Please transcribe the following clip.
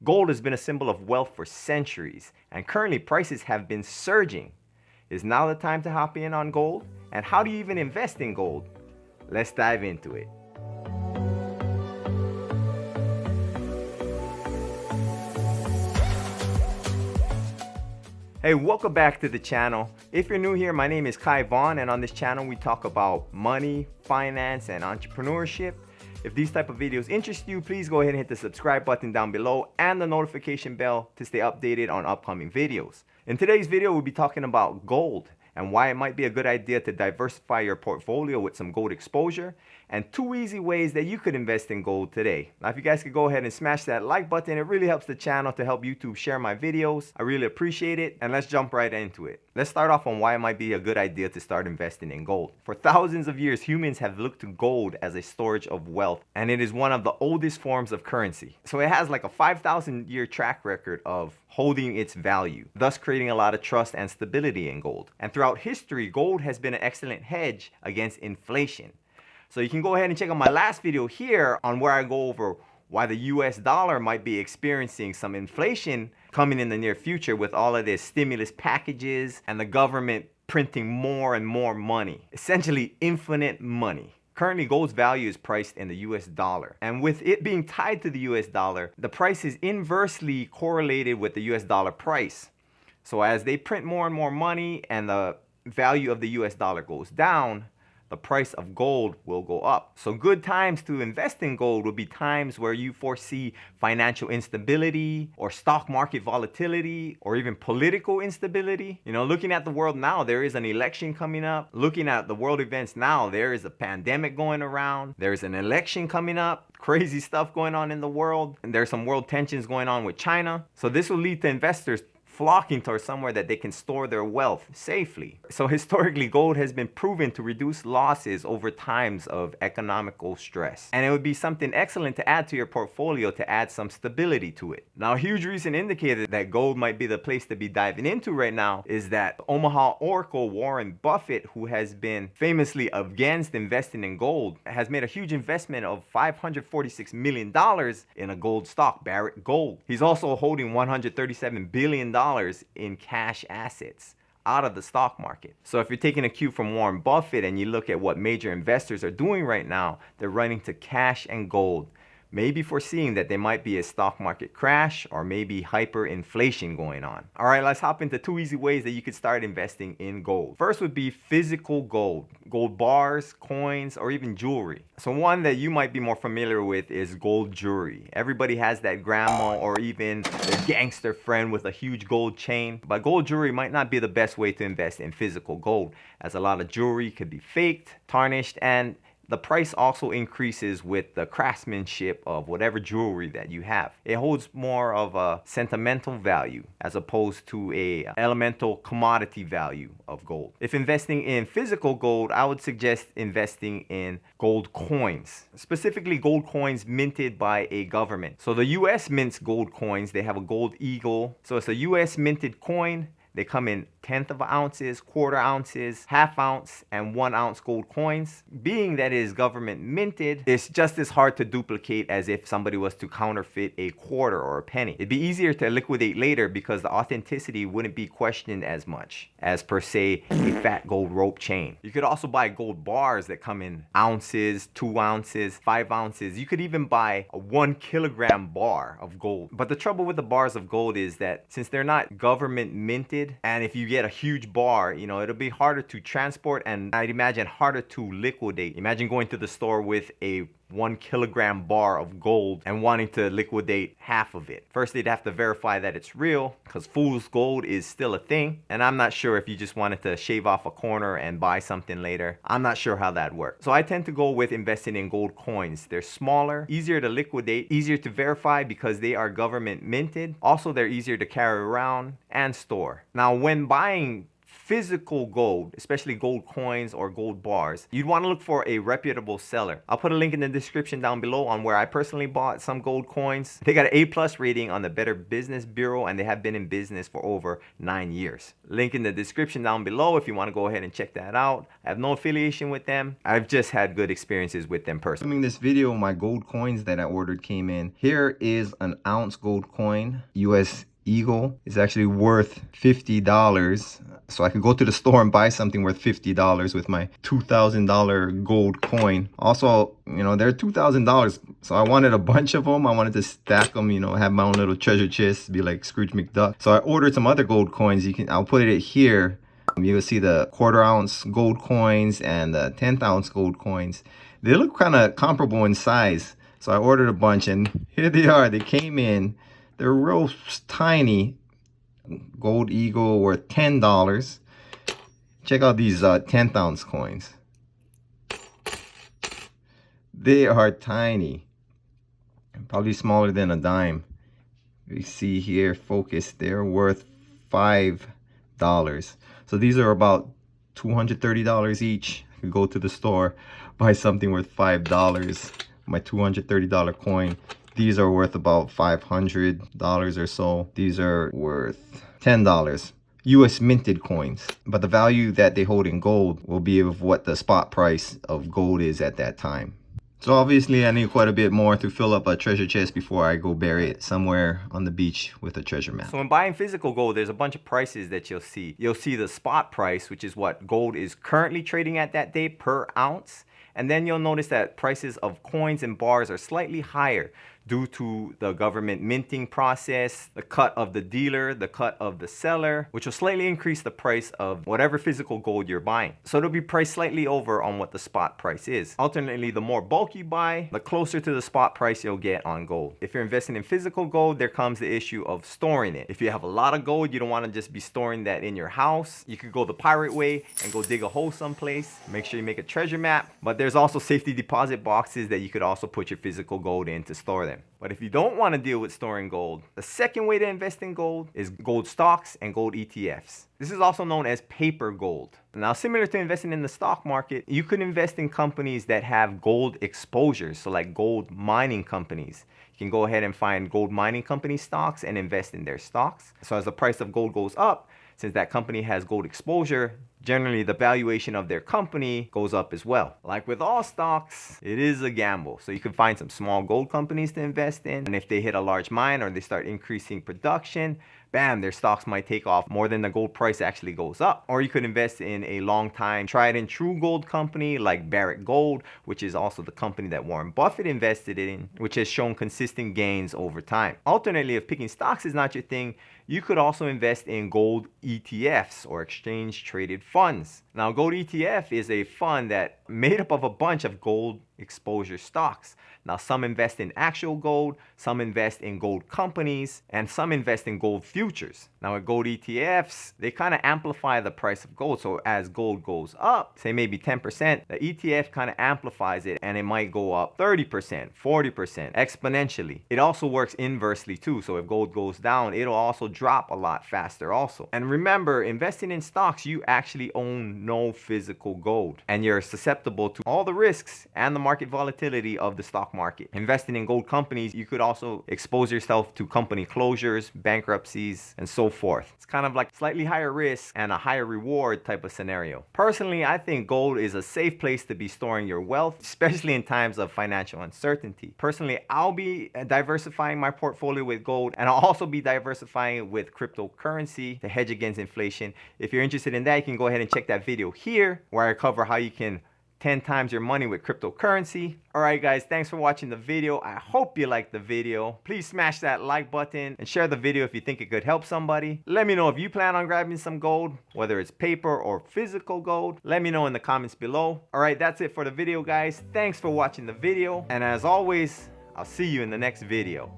Gold has been a symbol of wealth for centuries, and currently prices have been surging. Is now the time to hop in on gold? And how do you even invest in gold? Let's dive into it. Hey, welcome back to the channel. If you're new here, my name is Kai Vaughn, and on this channel we talk about money, finance, and entrepreneurship. If these type of videos interest you, please go ahead and hit the subscribe button down below and the notification bell to stay updated on upcoming videos. In today's video, we'll be talking about gold and why it might be a good idea to diversify your portfolio with some gold exposure, and 2 easy ways that you could invest in gold today. Now, if you guys could go ahead and smash that like button, it really helps the channel to help YouTube share my videos. I really appreciate it, and let's jump right into it. Let's start off on why it might be a good idea to start investing in gold. For thousands of years, humans have looked to gold as a storage of wealth, and it is one of the oldest forms of currency. So it has like a 5,000-year track record of holding its value, thus creating a lot of trust and stability in gold. And throughout history, gold has been an excellent hedge against inflation. So you can go ahead and check out my last video here on where I go over why the US dollar might be experiencing some inflation coming in the near future with all of this stimulus packages and the government printing more and more money, essentially infinite money. Currently, gold's value is priced in the US dollar. And with it being tied to the US dollar, the price is inversely correlated with the US dollar price. So as they print more and more money and the value of the US dollar goes down, the price of gold will go up. So good times to invest in gold would be times where you foresee financial instability or stock market volatility or even political instability. You know, looking at the world now, there is an election coming up. Looking at the world events now, there is a pandemic going around. There's an election coming up. Crazy stuff going on in the world. And there's some world tensions going on with China. So this will lead to investors flocking towards somewhere that they can store their wealth safely. So historically, gold has been proven to reduce losses over times of economical stress. And it would be something excellent to add to your portfolio to add some stability to it. Now, a huge recent indicator that gold might be the place to be diving into right now is that Omaha Oracle Warren Buffett, who has been famously against investing in gold, has made a huge investment of $546 million in a gold stock, Barrick Gold. He's also holding $137 billion in cash assets out of the stock market. So if you're taking a cue from Warren Buffett and you look at what major investors are doing right now, they're running to cash and gold, maybe foreseeing that there might be a stock market crash or maybe hyperinflation going on. All right, let's hop into 2 easy ways that you could start investing in gold. First would be physical gold bars, coins, or even jewelry. So one that you might be more familiar with is gold jewelry. Everybody has that grandma or even their gangster friend with a huge gold chain. But gold jewelry might not be the best way to invest in physical gold, as a lot of jewelry could be faked, tarnished, and the price also increases with the craftsmanship of whatever jewelry that you have. It holds more of a sentimental value as opposed to a elemental commodity value of gold. If investing in physical gold, I would suggest investing in gold coins, specifically gold coins minted by a government. So the US mints gold coins. They have a gold eagle. So it's a US minted coin. They come in 1/10 of ounces, 1/4 ounces, 1/2 ounce, and 1 ounce gold coins. Being that it is government minted, it's just as hard to duplicate as if somebody was to counterfeit a quarter or a penny. It'd be easier to liquidate later because the authenticity wouldn't be questioned as much as per se a fat gold rope chain. You could also buy gold bars that come in ounces, 2 ounces, 5 ounces. You could even buy a 1 kilogram bar of gold. But the trouble with the bars of gold is that since they're not government minted, and if you get a huge bar, you know, it'll be harder to transport and I'd imagine harder to liquidate. Imagine going to the store with a 1 kilogram bar of gold and wanting to liquidate half of it. First, they'd have to verify that it's real because fool's gold is still a thing. And I'm not sure if you just wanted to shave off a corner and buy something later. I'm not sure how that works. So I tend to go with investing in gold coins. They're smaller, easier to liquidate, easier to verify because they are government minted. Also, they're easier to carry around and store. Now, when buying physical gold, especially gold coins or gold bars, you'd want to look for a reputable seller. I'll put a link in the description down below on where I personally bought some gold coins. They got an A+ rating on the Better Business Bureau, and they have been in business for over 9 years. Link in the description down below if you want to go ahead and check that out. I have no affiliation with them. I've just had good experiences with them personally. Filming this video, my gold coins that I ordered came in. Here is an ounce gold coin, US Eagle. Is actually worth $50. So I could go to the store and buy something worth $50 with my $2,000 gold coin. Also, you know, they're $2,000. So I wanted a bunch of them. I wanted to stack them, you know, have my own little treasure chest, be like Scrooge McDuck. So I ordered some other gold coins. I'll put it here. You will see the 1/4 ounce gold coins and the 1/10 ounce gold coins. They look kind of comparable in size. So I ordered a bunch, and here they are. They came in. They're real tiny. Gold Eagle worth $10. Check out these 1/10 ounce coins. They are tiny. Probably smaller than a dime. You see here, focus, they're worth $5. So these are about $230 each. I could go to the store, buy something worth $5. My $230 coin. These are worth about $500 or so. These are worth $10. US minted coins. But the value that they hold in gold will be of what the spot price of gold is at that time. So obviously I need quite a bit more to fill up a treasure chest before I go bury it somewhere on the beach with a treasure map. So when buying physical gold, there's a bunch of prices that you'll see. You'll see the spot price, which is what gold is currently trading at that day per ounce. And then you'll notice that prices of coins and bars are slightly higher due to the government minting process, the cut of the dealer, the cut of the seller, which will slightly increase the price of whatever physical gold you're buying. So it'll be priced slightly over on what the spot price is. Alternately, the more bulk you buy, the closer to the spot price you'll get on gold. If you're investing in physical gold, there comes the issue of storing it. If you have a lot of gold, you don't want to just be storing that in your house. You could go the pirate way and go dig a hole someplace. Make sure you make a treasure map. But there's also safety deposit boxes that you could also put your physical gold in to store them. But if you don't want to deal with storing gold, the second way to invest in gold is gold stocks and gold ETFs. This is also known as paper gold. Now, similar to investing in the stock market, you could invest in companies that have gold exposures, so like gold mining companies. You can go ahead and find gold mining company stocks and invest in their stocks. So as the price of gold goes up, since that company has gold exposure, generally the valuation of their company goes up as well. Like with all stocks, it is a gamble. So you can find some small gold companies to invest in. And if they hit a large mine or they start increasing production, bam, their stocks might take off more than the gold price actually goes up. Or you could invest in a long time tried and true gold company like Barrick Gold, which is also the company that Warren Buffett invested in, which has shown consistent gains over time. Alternately, if picking stocks is not your thing, you could also invest in gold ETFs or exchange traded funds. Now, gold ETF is a fund that made up of a bunch of gold exposure stocks. Now, some invest in actual gold, some invest in gold companies, and some invest in gold futures. Now, with gold ETFs, they kind of amplify the price of gold. So as gold goes up, say maybe 10%, the ETF kind of amplifies it and it might go up 30%, 40%, exponentially. It also works inversely too. So if gold goes down, it'll also drop a lot faster also. And remember, investing in stocks, you actually own no physical gold and you're susceptible to all the risks and the market volatility of the stock market. Investing in gold companies, you could also expose yourself to company closures, bankruptcies, and so forth. It's kind of like slightly higher risk and a higher reward type of scenario. Personally, I think gold is a safe place to be storing your wealth, especially in times of financial uncertainty. Personally, I'll be diversifying my portfolio with gold, and I'll also be diversifying with cryptocurrency to hedge against inflation. If you're interested in that, you can go ahead and check that video here where I cover how you can 10 times your money with cryptocurrency. Alright guys, thanks for watching the video. I hope you liked the video. Please smash that like button and share the video if you think it could help somebody. Let me know if you plan on grabbing some gold, whether it's paper or physical gold. Let me know in the comments below. Alright, that's it for the video guys. Thanks for watching the video. And as always, I'll see you in the next video.